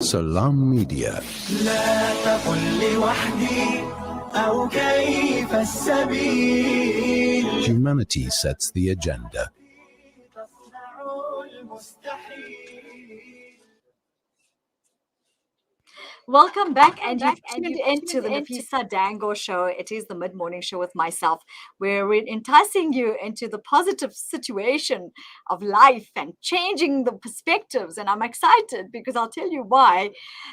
Salam Media. لا تقل لوحدي أو كيف السبيل. Humanity sets the agenda. تصنع المستحيل. Welcome back, and you've tuned into the Nafisa Dango Show. It is the mid-morning show with myself, where we're enticing you into the positive situation of life and changing the perspectives. And I'm excited because I'll tell you why.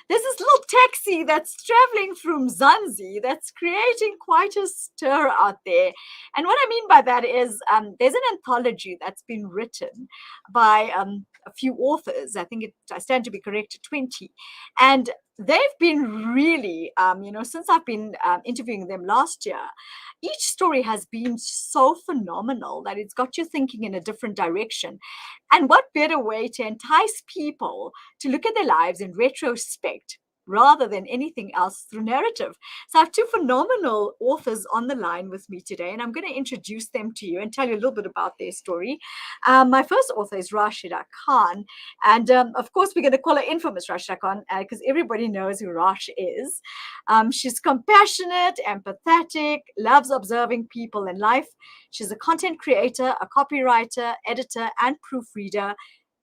There's this little taxi that's traveling through Mzansi that's creating quite a stir out there. And what I mean by that is there's an anthology that's been written by a few authors. I think I stand to be corrected, 20. And they've been really, since I've been interviewing them last year, each story has been so phenomenal that it's got you thinking in a different direction. And what better way to entice people to look at their lives in retrospect rather than anything else through narrative. So I have two phenomenal authors on the line with me today, and I'm going to introduce them to you and tell you a little bit about their story. My first author is Raashida Khan, and of course we're going to call her infamous Raashida Khan because everybody knows who Rash is. She's compassionate, empathetic, loves observing people and life. She's a content creator, a copywriter, editor, and proofreader.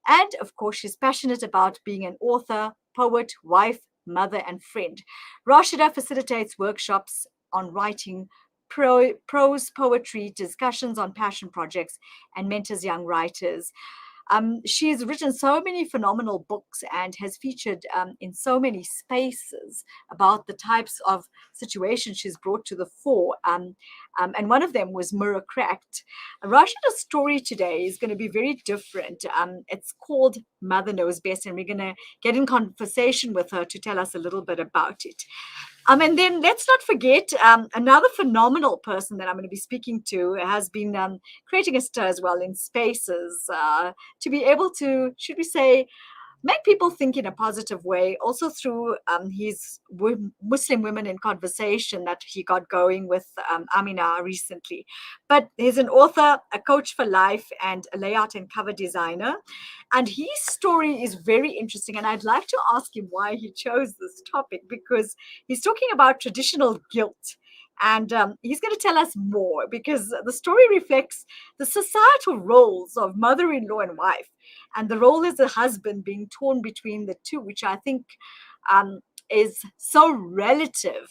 And of course, she's passionate about being an author, poet, wife, mother, and friend. Raashida facilitates workshops on writing, prose poetry, discussions on passion projects, and mentors young writers. She's written so many phenomenal books and has featured in so many spaces about the types of situations she's brought to the fore. And one of them was Mirror Cracked. Rashida's story today is going to be very different. It's called Mother Knows Best, and we're going to get in conversation with her to tell us a little bit about it. And then let's not forget another phenomenal person that I'm going to be speaking to has been creating a stir as well in spaces to be able to, should we say, make people think in a positive way, also through his Muslim Women in Conversation that he got going with Amina recently. But he's an author, a coach for life, and a layout and cover designer. And his story is very interesting. And I'd like to ask him why he chose this topic, because he's talking about traditional guilt. And he's going to tell us more, because the story reflects the societal roles of mother-in-law and wife, and the role as a husband being torn between the two, which I think is so relative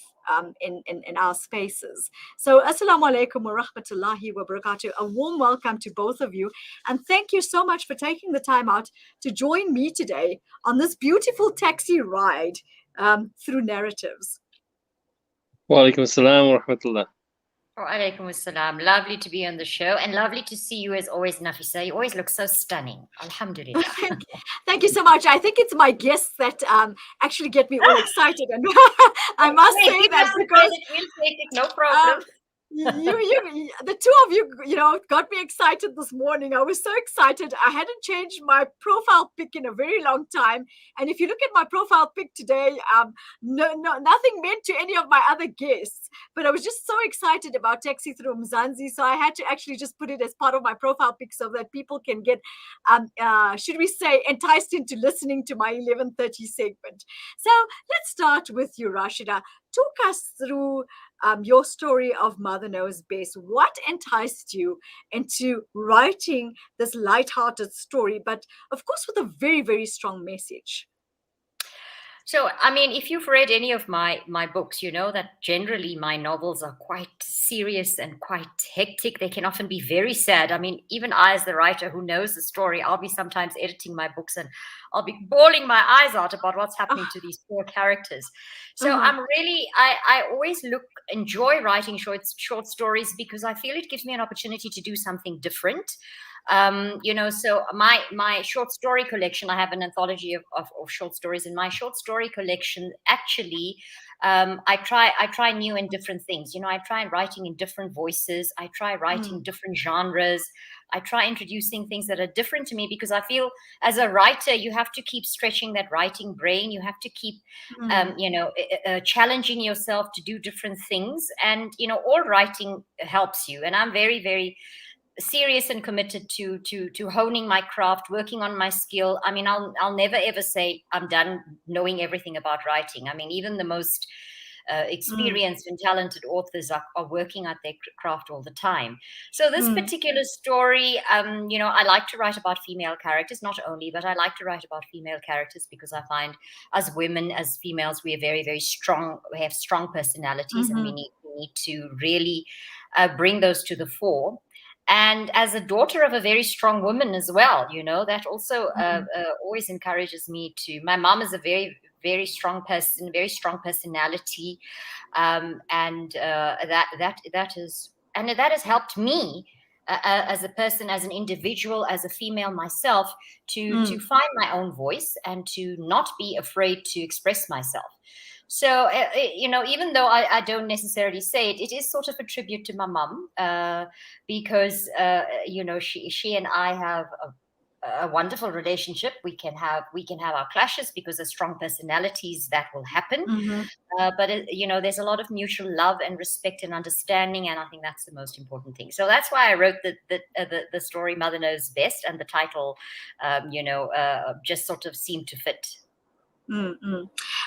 in our spaces. So assalamu alaikum wa rahmatullahi wa barakatuh. A warm welcome to both of you. And thank you so much for taking the time out to join me today on this beautiful taxi ride through narratives. Wa alaikum assalam wa rahmatullah. Wa alaikum assalam. Lovely to be on the show, and lovely to see you as always, Nafisa. You always look so stunning. Alhamdulillah. Thank you so much. I think it's my guests that actually get me all excited, and I must say that because we'll take it, no problem. The two of you, got me excited this morning. I was so excited. I hadn't changed my profile pic in a very long time. And if you look at my profile pic today, nothing meant to any of my other guests. But I was just so excited about Taxi Through Mzansi. So I had to actually just put it as part of my profile pic so that people can get, should we say, enticed into listening to my 11:30 segment. So let's start with you, Raashida. Talk us through your story of Mother Knows Best. What enticed you into writing this light-hearted story, but of course with a very, very strong message? So, I mean, if you've read any of my books, you know that generally my novels are quite serious and quite hectic. They can often be very sad. I mean, even I, as the writer who knows the story, I'll be sometimes editing my books and I'll be bawling my eyes out about what's happening to these poor characters. So I'm really, I always enjoy writing short stories because I feel it gives me an opportunity to do something different. So my short story collection, I have an anthology of short stories. In my short story collection, actually, I try new and different things. I try writing in different voices. I try writing different genres. I try introducing things that are different to me because I feel as a writer, you have to keep stretching that writing brain. You have to keep, challenging yourself to do different things. And, all writing helps you. And I'm very, very serious and committed to honing my craft, working on my skill. I mean, I'll never ever say I'm done knowing everything about writing. I mean, even the most experienced and talented authors are working at their craft all the time. So this particular story, I like to write about female characters, not only, but I like to write about female characters because I find as women, as females, we are very, very strong. We have strong personalities, and we need to really bring those to the fore. And as a daughter of a very strong woman as well, that also always encourages me to. My mom is a very, very strong person, very strong personality, and that has helped me as a person, as an individual, as a female myself, to find my own voice and to not be afraid to express myself. So, even though I don't necessarily say it, it is sort of a tribute to my mum because, she and I have a wonderful relationship. We can have our clashes because of strong personalities that will happen. But there's a lot of mutual love and respect and understanding, and I think that's the most important thing. So that's why I wrote the story "Mother Knows Best," and the title, just sort of seemed to fit. And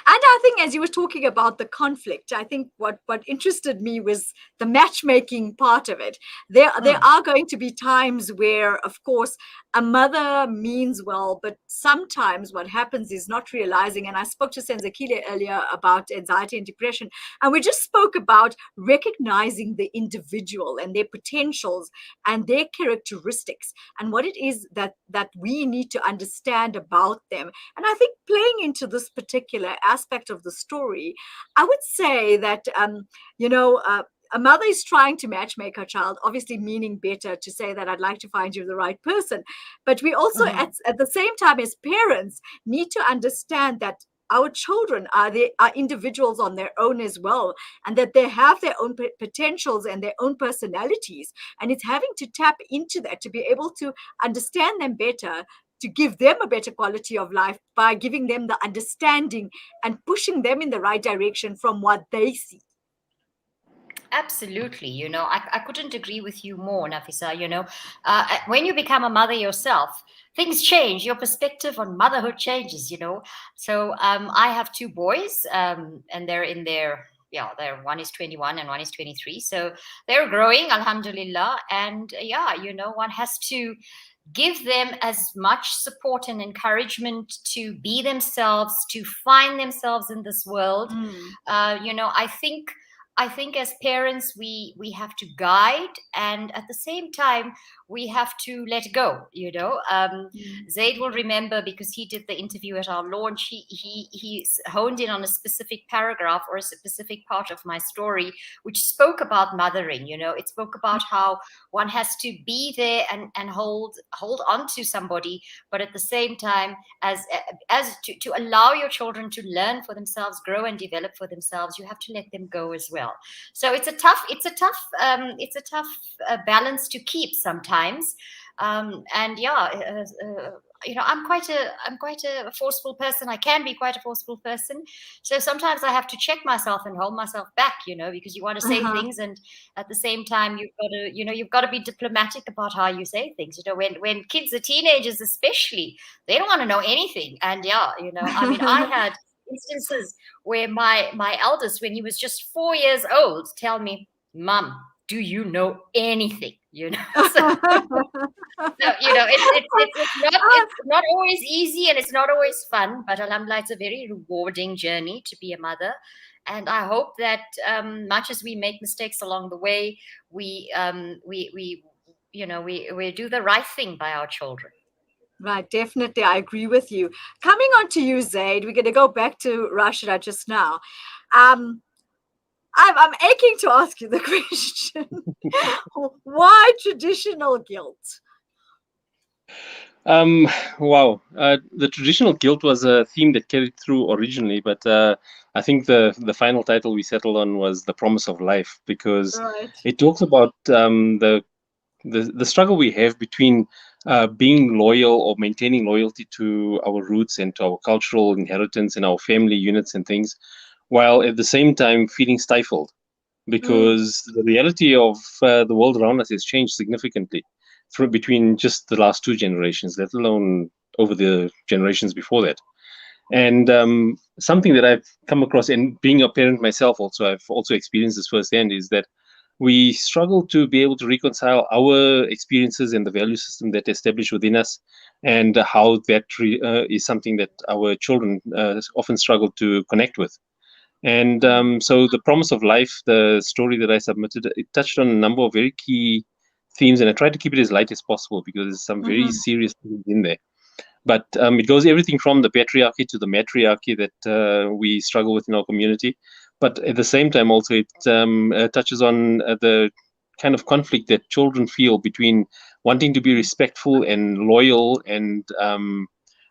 I think as you were talking about the conflict, I think what interested me was the matchmaking part of it. There are going to be times where, of course, a mother means well, but sometimes what happens is not realizing. And I spoke to Senzakile earlier about anxiety and depression, and we just spoke about recognizing the individual and their potentials and their characteristics and what it is that we need to understand about them. And I think playing into this particular aspect of the story, I would say that a mother is trying to matchmake her child, obviously meaning better to say that I'd like to find you the right person. But we also, at the same time, as parents, need to understand that our children are individuals on their own as well, and that they have their own potentials and their own personalities. And it's having to tap into that to be able to understand them better, to give them a better quality of life by giving them the understanding and pushing them in the right direction from what they see. Absolutely. I couldn't agree with you more, Nafisa. When you become a mother yourself, things change. Your perspective on motherhood changes, So I have two boys and they're in their, one is 21 and one is 23. So they're growing, alhamdulillah. And one has to give them as much support and encouragement to be themselves, to find themselves in this world. I think as parents, we have to guide, and at the same time, we have to let go. Zaid will remember because he did the interview at our launch. He honed in on a specific paragraph or a specific part of my story, which spoke about mothering. It spoke about how one has to be there and hold on to somebody, but at the same time, as to allow your children to learn for themselves, grow and develop for themselves, you have to let them go as well. So it's a tough balance to keep sometimes. I'm quite a forceful person. I can be quite a forceful person. So sometimes I have to check myself and hold myself back, because you want to say things, and at the same time you've got to be diplomatic about how you say things. When kids are teenagers, especially, they don't want to know anything. And I had instances where my eldest, when he was just 4 years old, tell me, "Mom, do you know anything?" So it's not always easy and it's not always fun, but alhamdulillah, it's a very rewarding journey to be a mother. And I hope that much as we make mistakes along the way, we do the right thing by our children. Right, definitely. I agree with you. Coming on to you, Zaid, we're going to go back to Raashida just now. I'm aching to ask you the question. Why traditional guilt? Wow. The traditional guilt was a theme that carried through originally, but I think the final title we settled on was The Promise of Life, because it talks about the struggle we have between being loyal or maintaining loyalty to our roots and to our cultural inheritance and our family units and things, while at the same time feeling stifled, because the reality of the world around us has changed significantly. through between just the last two generations, let alone over the generations before that. And something that I've come across, and being a parent myself also, I've also experienced this firsthand, is that we struggle to be able to reconcile our experiences and the value system that established within us, and how that is something that our children often struggle to connect with. And so the promise of life, the story that I submitted, it touched on a number of very key themes, and I tried to keep it as light as possible because there's some very serious things in there. But it goes everything from the patriarchy to the matriarchy that we struggle with in our community. But at the same time, also, it touches on the kind of conflict that children feel between wanting to be respectful and loyal and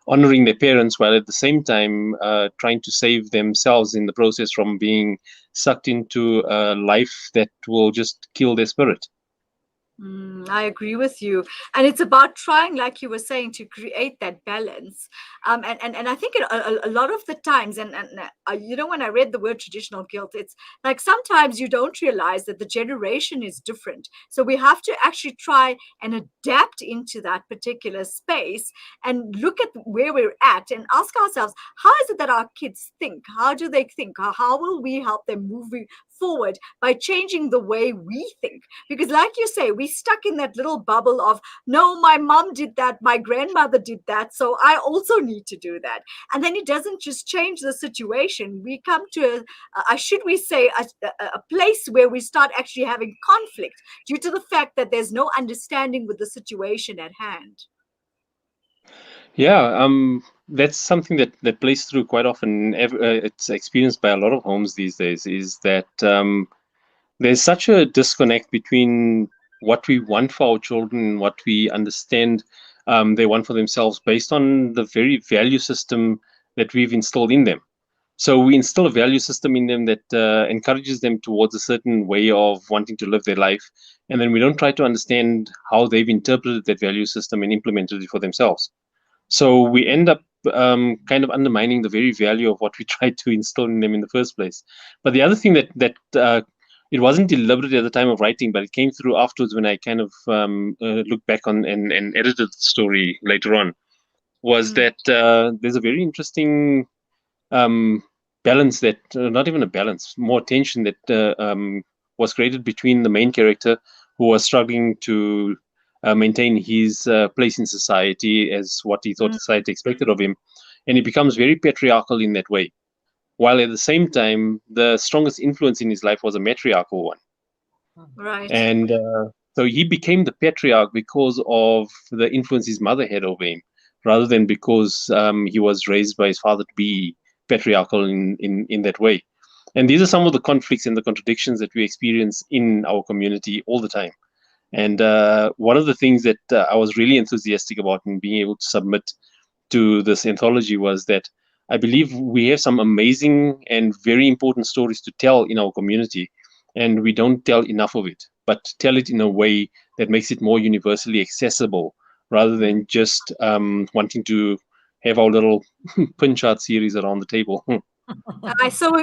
honoring their parents, while at the same time trying to save themselves in the process from being sucked into a life that will just kill their spirit. I agree with you. And it's about trying, like you were saying, to create that balance. And I think a lot of the times, and when I read the word traditional guilt, it's like sometimes you don't realize that the generation is different. So we have to actually try and adapt into that particular space and look at where we're at and ask ourselves, how is it that our kids think? How do they think? How will we help them moving forward by changing the way we think? Because like you say, we stuck in that little bubble of, no, my mom did that, my grandmother did that, so I also need to do that. And then it doesn't just change the situation. We come to a place where we start actually having conflict due to the fact that there's no understanding with the situation at hand. Yeah, that's something that plays through quite often. It's experienced by a lot of homes these days, is that there's such a disconnect between what we want for our children and what we understand they want for themselves based on the very value system that we've installed in them. So we instill a value system in them that encourages them towards a certain way of wanting to live their life. And then we don't try to understand how they've interpreted that value system and implemented it for themselves. So we end up kind of undermining the very value of what we tried to instill in them in the first place. But the other thing that it wasn't deliberate at the time of writing, but it came through afterwards when I kind of looked back on and edited the story later on, was that there's a very interesting balance that, not even a balance, more tension that was created between the main character, who was struggling to maintain his place in society as what he thought society expected of him. And he becomes very patriarchal in that way. While at the same time, the strongest influence in his life was a matriarchal one. Right. And so he became the patriarch because of the influence his mother had over him, rather than because he was raised by his father to be patriarchal in that way. And these are some of the conflicts and the contradictions that we experience in our community all the time. And one of the things that I was really enthusiastic about in being able to submit to this anthology was that I believe we have some amazing and very important stories to tell in our community, and we don't tell enough of it, but tell it in a way that makes it more universally accessible, rather than just wanting to have our little pin chart series around the table. I so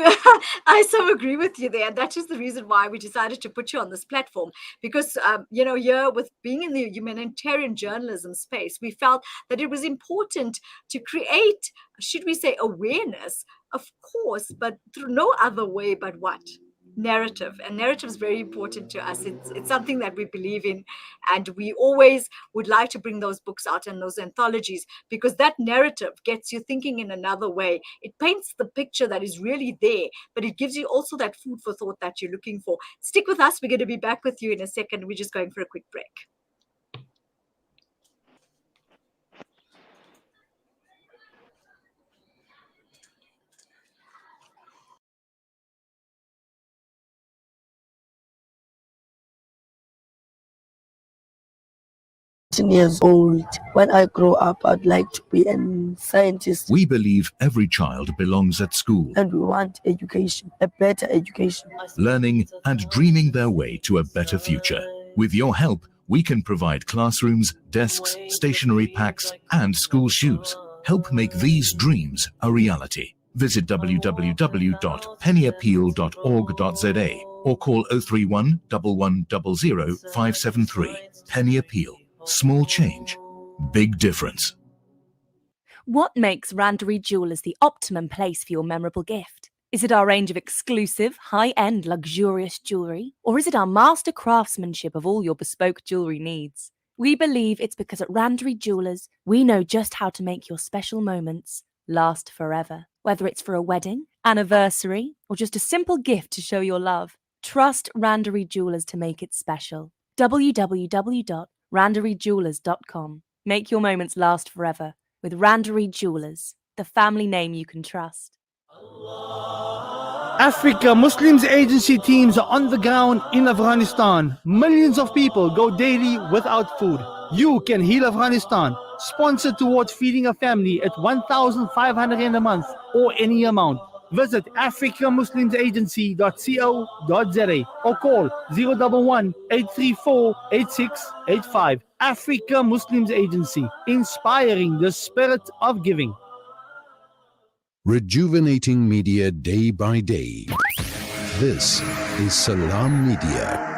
agree with you there. And that is the reason why we decided to put you on this platform, because here, with being in the humanitarian journalism space, we felt that it was important to create, should we say, awareness, of course, but through no other way but what? Narrative. And narrative is very important to us. It's something that we believe in, and we always would like to bring those books out and those anthologies, because that narrative gets you thinking in another way. It paints the picture that is really there, but it gives you also that food for thought that you're looking for. Stick with us. We're going to be back with you in a second. We're just going for a quick break. Years old. When I grow up, I'd like to be a scientist. We believe every child belongs at school, And we want education, a better education. learning and dreaming their way to a better future. With your help, we can provide classrooms, desks, stationery packs, and school shoes. Help make these dreams a reality. Visit www.pennyappeal.org.za or call 031 1100 573. Penny Appeal. Small change, big difference. What makes Randery Jewelers the optimum place for your memorable gift? Is it our range of exclusive, high-end, luxurious jewellery? Or is it our master craftsmanship of all your bespoke jewellery needs? We believe it's because at Randery Jewelers, we know just how to make your special moments last forever. Whether it's for a wedding, anniversary, or just a simple gift to show your love, trust Randery Jewelers to make it special. www.randeryjewelers.com. Make your moments last forever with Randery Jewelers, the family name you can trust. Africa Muslims Agency teams are on the ground in Afghanistan. Millions of people go daily without food. You can heal Afghanistan. Sponsor towards feeding a family at 1,500 in a month or any amount. Visit africamuslimsagency.co.za or call 011 834 8685. Africa Muslims Agency, inspiring the spirit of giving. Rejuvenating media day by day. This is Salam Media.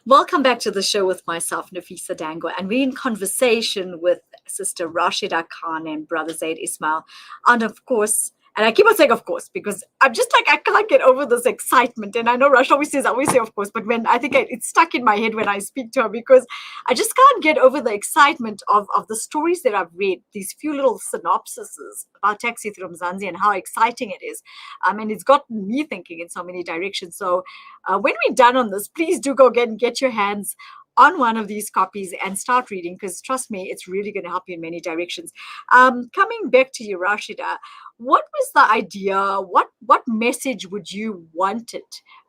Welcome back to the show with myself, Nafisa Dango, and we're in conversation with Sister Raashida Khan and Brother Zaid Ismail. And of course, and I keep on saying of course, because I'm just like, I can't get over this excitement. And I know Rash always says, I always say of course, but when I think it's stuck in my head when I speak to her, because I just can't get over the excitement of the stories that I've read, these few little synopsises about Taxi Through Mzansi and how exciting it is. And it's gotten me thinking in so many directions. So when we're done on this, please do go again and get your hands on one of these copies and start reading, because trust me, it's really going to help you in many directions. Coming back to you, Raashida, what was the idea? What message would you wanted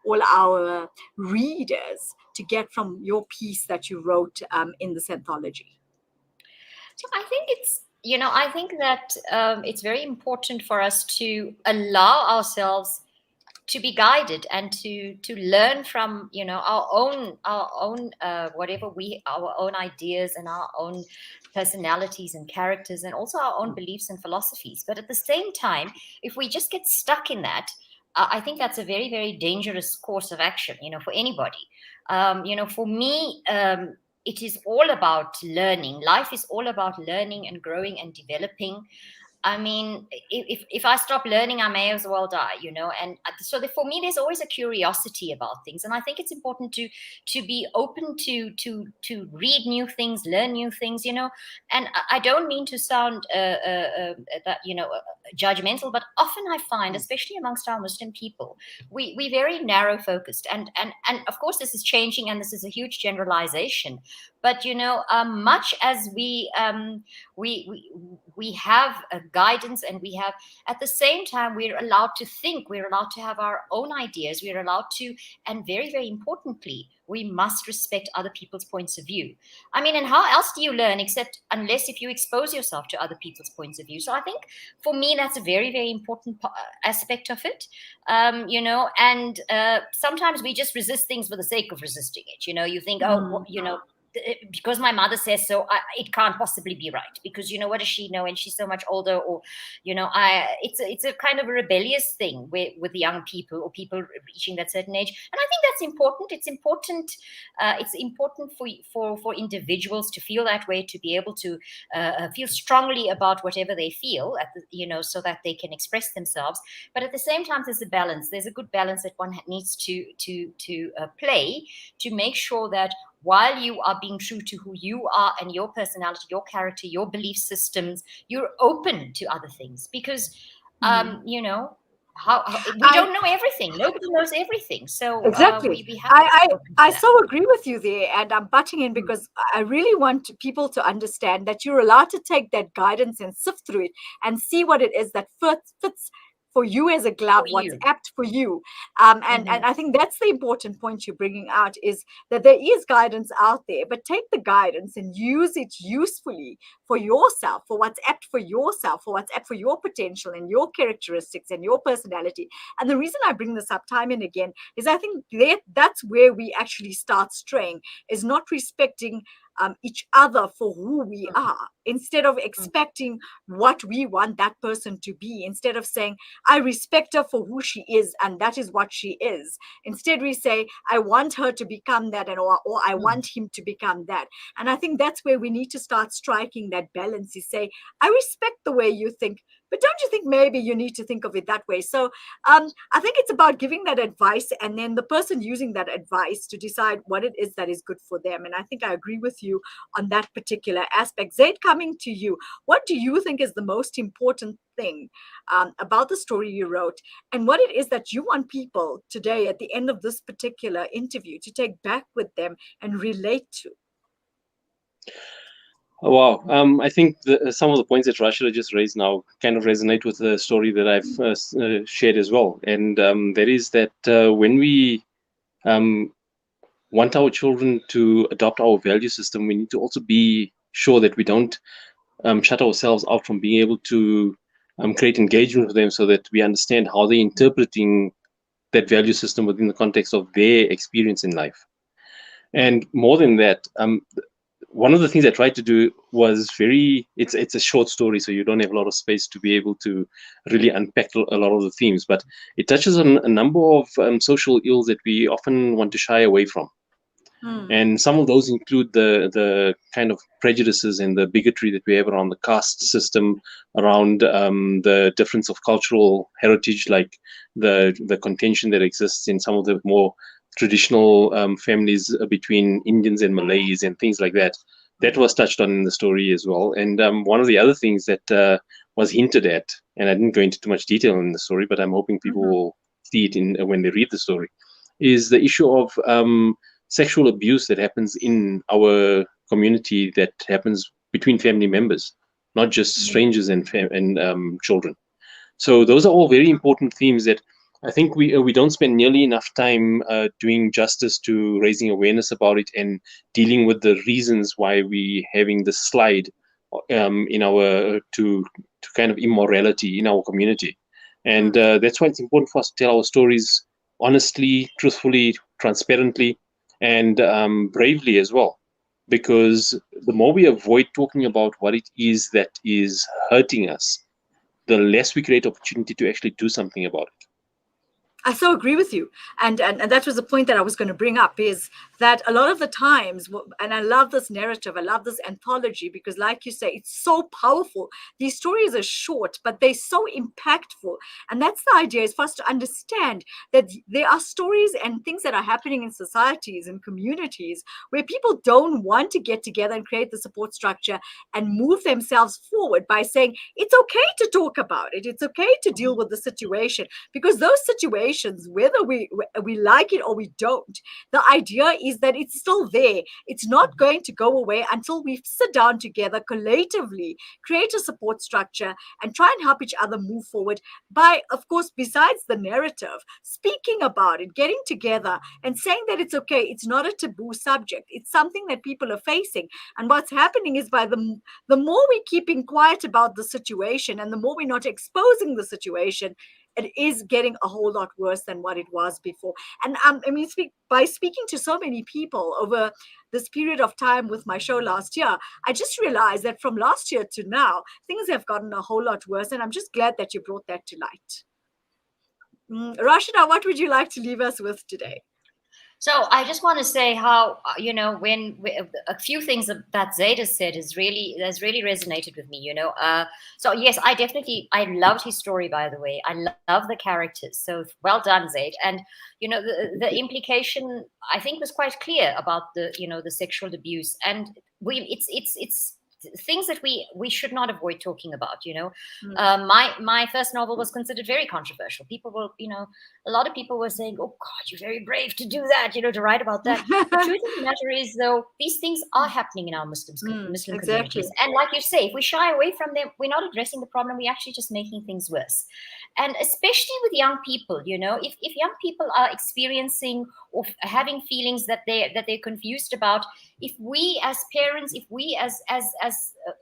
all our readers to get from your piece that you wrote in this anthology? So I think I think that it's very important for us to allow ourselves to be guided and to learn from our own whatever our own ideas and our own personalities and characters, and also our own beliefs and philosophies. But at the same time, if we just get stuck in that, I think that's a very, very dangerous course of action, for anybody. For me, it is all about learning. Life is all about learning and growing and developing. I mean, if I stop learning, I may as well die, And so for me, there's always a curiosity about things, and I think it's important to be open to read new things, learn new things, And I don't mean to sound judgmental, but often I find, especially amongst our Muslim people, we very narrow focused, and of course this is changing, and this is a huge generalization. But much as we have a guidance, and we have, at the same time, we're allowed to think, we're allowed to have our own ideas, we're allowed to, and very, very importantly, we must respect other people's points of view. I mean, and how else do you learn unless if you expose yourself to other people's points of view? So I think for me, that's a very, very important aspect of it. And sometimes we just resist things for the sake of resisting it. You think, because my mother says so, it can't possibly be right, because what does she know, and she's so much older, or it's a kind of a rebellious thing with young people or people reaching that certain age. And I think that's important. It's important for individuals to feel that way, to be able to feel strongly about whatever they feel so that they can express themselves. But at the same time, there's a balance. There's a good balance that one needs to play, to make sure that while you are being true to who you are and your personality, your character, your belief systems, you're open to other things, because we don't know everything. Nobody knows everything. So exactly, we have I so agree with you there, and I'm butting in because I really want people to understand that you're allowed to take that guidance and sift through it and see what it is that fits for you as a glove, what's apt for you. And I think that's the important point you're bringing out, is that there is guidance out there, but take the guidance and use it usefully for yourself, for what's apt for yourself, for what's apt for your potential and your characteristics and your personality. And the reason I bring this up time and again is I think that's where we actually start straying, is not respecting each other for who we are, instead of expecting what we want that person to be, instead of saying, I respect her for who she is and that is what she is. Instead, we say, I want her to become that, or I want him to become that. And I think that's where we need to start striking that balance. You say, I respect the way you think, but don't you think maybe you need to think of it that way? So I think it's about giving that advice and then the person using that advice to decide what it is that is good for them. And I think I agree with you on that particular aspect. Zaid, coming to you, what do you think is the most important thing about the story you wrote, and what it is that you want people today at the end of this particular interview to take back with them and relate to? Oh, wow. I think some of the points that Raashida just raised now kind of resonate with the story that I've shared as well. And that is that when we want our children to adopt our value system, we need to also be sure that we don't shut ourselves out from being able to create engagement with them so that we understand how they're interpreting that value system within the context of their experience in life. And more than that, one of the things I tried to do was it's a short story, so you don't have a lot of space to be able to really unpack a lot of the themes, but it touches on a number of social ills that we often want to shy away from. And some of those include the kind of prejudices and the bigotry that we have around the caste system, around the difference of cultural heritage, like the contention that exists in some of the more traditional families between Indians and Malays and things like that. That was touched on in the story as well. And one of the other things that was hinted at, and I didn't go into too much detail in the story, but I'm hoping people will see it when they read the story, is the issue of sexual abuse that happens in our community, that happens between family members, not just strangers and children. So those are all very important themes that I think we don't spend nearly enough time doing justice to raising awareness about it and dealing with the reasons why we having this slide in our to kind of immorality in our community. And that's why it's important for us to tell our stories honestly, truthfully, transparently, and bravely as well. Because the more we avoid talking about what it is that is hurting us, the less we create opportunity to actually do something about it. I so agree with you. And that was the point that I was going to bring up, is that a lot of the times, and I love this narrative, I love this anthology, because like you say, it's so powerful. These stories are short, but they're so impactful. And that's the idea, is for us to understand that there are stories and things that are happening in societies and communities where people don't want to get together and create the support structure and move themselves forward by saying, it's okay to talk about it. It's okay to deal with the situation, because those situations, whether we like it or we don't, the idea is that it's still there. It's not going to go away until we sit down together collectively, create a support structure, and try and help each other move forward by, of course, besides the narrative, speaking about it, getting together and saying that it's okay. It's not a taboo subject. It's something that people are facing. And what's happening is, by the more we're keeping quiet about the situation and the more we're not exposing the situation, it is getting a whole lot worse than what it was before. And by speaking to so many people over this period of time with my show last year, I just realized that from last year to now, things have gotten a whole lot worse. And I'm just glad that you brought that to light. Raashida, what would you like to leave us with today? So I just want to say how, when a few things that Zaid has said has really resonated with me, So yes, I loved his story, by the way. I love the characters. So well done, Zaid. And, the implication, I think, was quite clear about the sexual abuse. And it's things that we should not avoid talking about. My first novel was considered very controversial. People were, a lot of people were saying, "Oh God, you're very brave to do that," to write about that. The truth of the matter is, though, these things are happening in our Muslim communities, and like you say, if we shy away from them, we're not addressing the problem. We're actually just making things worse. And especially with young people, if young people are experiencing or having feelings that they're confused about, if we as parents, if we as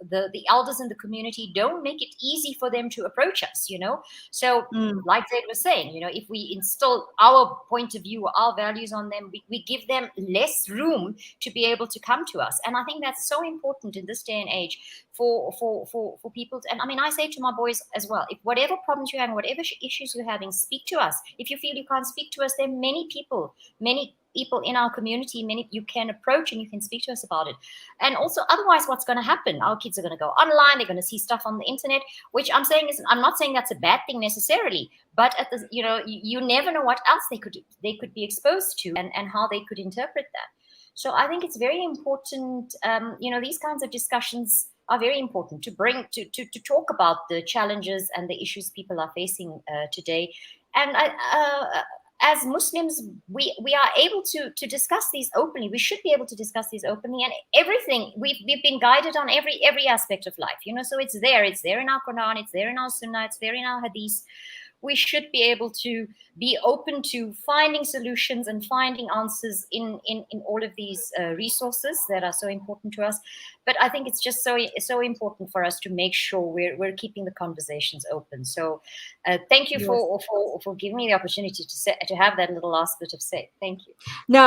the elders in the community don't make it easy for them to approach us, So like Zaid was saying, if we instill our point of view, our values on them, we give them less room to be able to come to us. And I think that's so important in this day and age for people. And I mean, I say to my boys as well, if whatever problems you're having, whatever issues you're having, speak to us. If you feel you can't speak to us, there are many people in our community, many you can approach and you can speak to us about it. And also, otherwise, what's going to happen? Our kids are going to go online, they're going to see stuff on the internet, which I'm not saying that's a bad thing necessarily, but you never know what else they could be exposed to and how they could interpret that. So I think it's very important, these kinds of discussions are very important to bring to talk about the challenges and the issues people are facing today. And as Muslims, we are able to discuss these openly. We should be able to discuss these openly, and everything we've been guided on every aspect of life. So it's there in our Quran, it's there in our Sunnah, it's there in our Hadith. We should be able to be open to finding solutions and finding answers in all of these resources that are so important to us. But I think it's just so important for us to make sure we're keeping the conversations open. So thank you for giving me the opportunity to have that little last bit of say. Thank you. No,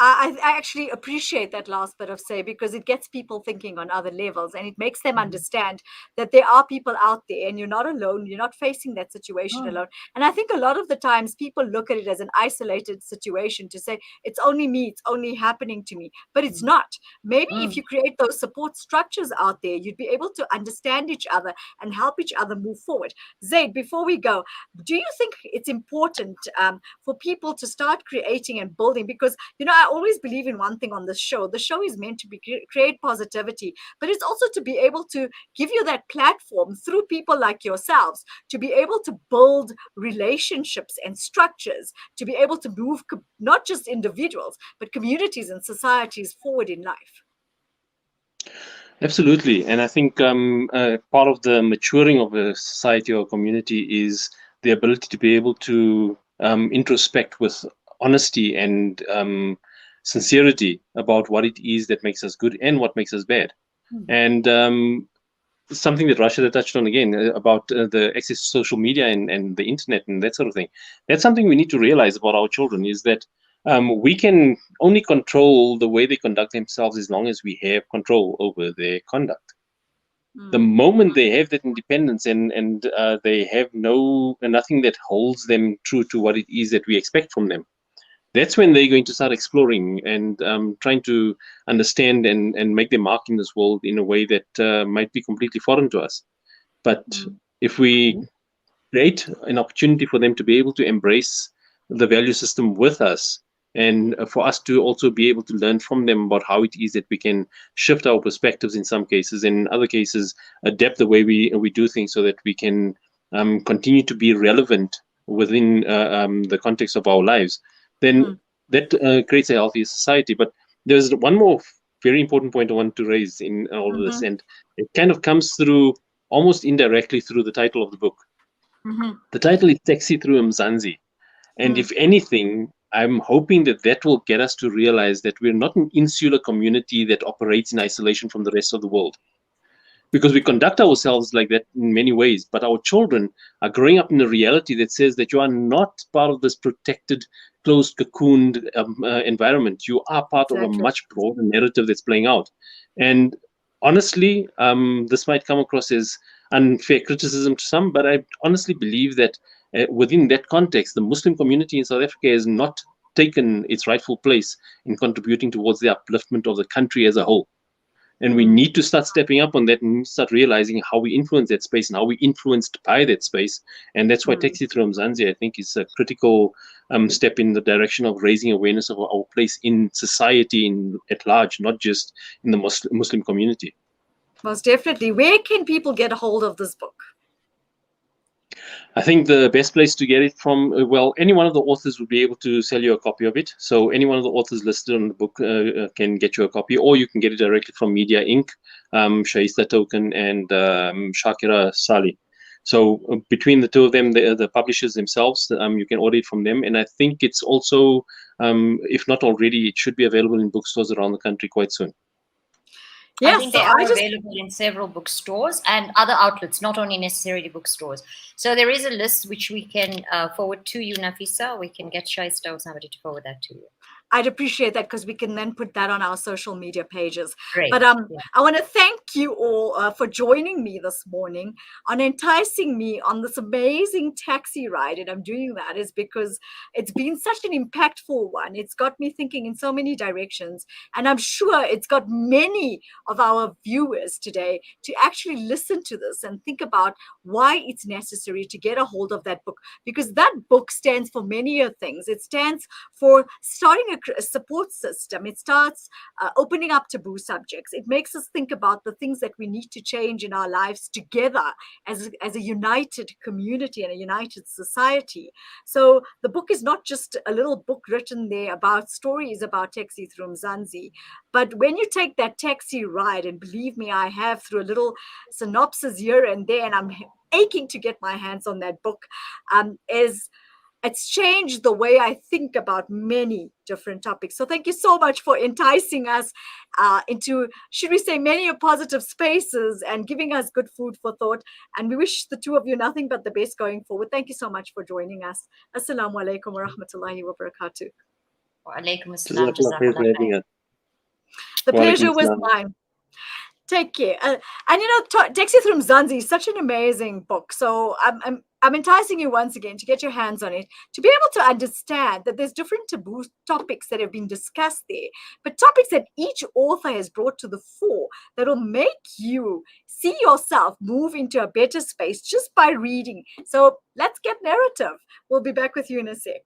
I actually appreciate that last bit of say, because it gets people thinking on other levels, and it makes them understand that there are people out there and you're not alone. You're not facing that situation alone. And I think a lot of the times people look at it as an isolated situation, to say it's only me, it's only happening to me, but it's not. Maybe if you create those support structures out there, you'd be able to understand each other and help each other move forward. Zaid, before we go, do you think it's important for people to start creating and building? Because, I always believe in one thing on this show. The show is meant to be create positivity, but it's also to be able to give you that platform through people like yourselves to be able to build relationships and structures, to be able to move not just individuals, but communities and societies forward in life. Absolutely. And I think part of the maturing of a society or community is the ability to be able to introspect with honesty and sincerity about what it is that makes us good and what makes us bad. And something that Raashida touched on again about the access to social media and the internet and that sort of thing. That's something we need to realize about our children, is that we can only control the way they conduct themselves as long as we have control over their conduct. The moment they have that independence and they have nothing that holds them true to what it is that we expect from them, that's when they're going to start exploring and trying to understand and make their mark in this world in a way that might be completely foreign to us. But if we create an opportunity for them to be able to embrace the value system with us, and for us to also be able to learn from them about how it is that we can shift our perspectives in some cases, in other cases adapt the way we do things so that we can continue to be relevant within the context of our lives, then that creates a healthier society. But there's one more very important point I want to raise in all of this, and it kind of comes through almost indirectly through the title of the book. The title is Through Mzansi. And if anything, I'm hoping that will get us to realize that we're not an insular community that operates in isolation from the rest of the world. Because we conduct ourselves like that in many ways, but our children are growing up in a reality that says that you are not part of this protected, closed, cocooned environment. You are part of a much broader narrative that's playing out. And honestly, this might come across as unfair criticism to some, but I honestly believe that within that context, the Muslim community in South Africa has not taken its rightful place in contributing towards the upliftment of the country as a whole. And we need to start stepping up on that and start realizing how we influence that space and how we influenced by that space. And that's why Through Mzansi, I think, is a critical step in the direction of raising awareness of our place in society at large, not just in the Muslim community. Most definitely. Where can people get a hold of this book? I think the best place to get it from, any one of the authors will be able to sell you a copy of it. So any one of the authors listed on the book can get you a copy, or you can get it directly from Media Inc., Shaista Token, and Shakira Sali. So between the two of them, the publishers themselves, you can order it from them. And I think it's also, if not already, it should be available in bookstores around the country quite soon. I think they are available in several bookstores and other outlets, not only necessarily bookstores. So there is a list which we can forward to you, Nafisa. We can get Shaista or somebody to forward that to you. I'd appreciate that because we can then put that on our social media pages. Great. But I want to thank you all for joining me this morning, on enticing me on this amazing taxi ride. And I'm doing that is because it's been such an impactful one. It's got me thinking in so many directions. And I'm sure it's got many of our viewers today to actually listen to this and think about why it's necessary to get a hold of that book. Because that book stands for many things. It stands for starting a support system. It starts opening up taboo subjects. It makes us think about the things that we need to change in our lives together as a united community and a united society. So the book is not just a little book written there about stories about taxi through Mzansi, but when you take that taxi ride, and believe me, I have, through a little synopsis here and there, and I'm aching to get my hands on that book, it's changed the way I think about many different topics. So thank you so much for enticing us into, should we say, many positive spaces and giving us good food for thought. And we wish the two of you nothing but the best going forward. Thank you so much for joining us. Assalamu alaikum wa rahmatullahi wa barakatuh. Wa alaikum assalam. Jazakallah. The pleasure was mine. Take care. And Taxi Through Mzansi is such an amazing book. So I'm enticing you once again to get your hands on it, to be able to understand that there's different taboo topics that have been discussed there, but topics that each author has brought to the fore that will make you see yourself move into a better space just by reading. So let's get narrative. We'll be back with you in a sec.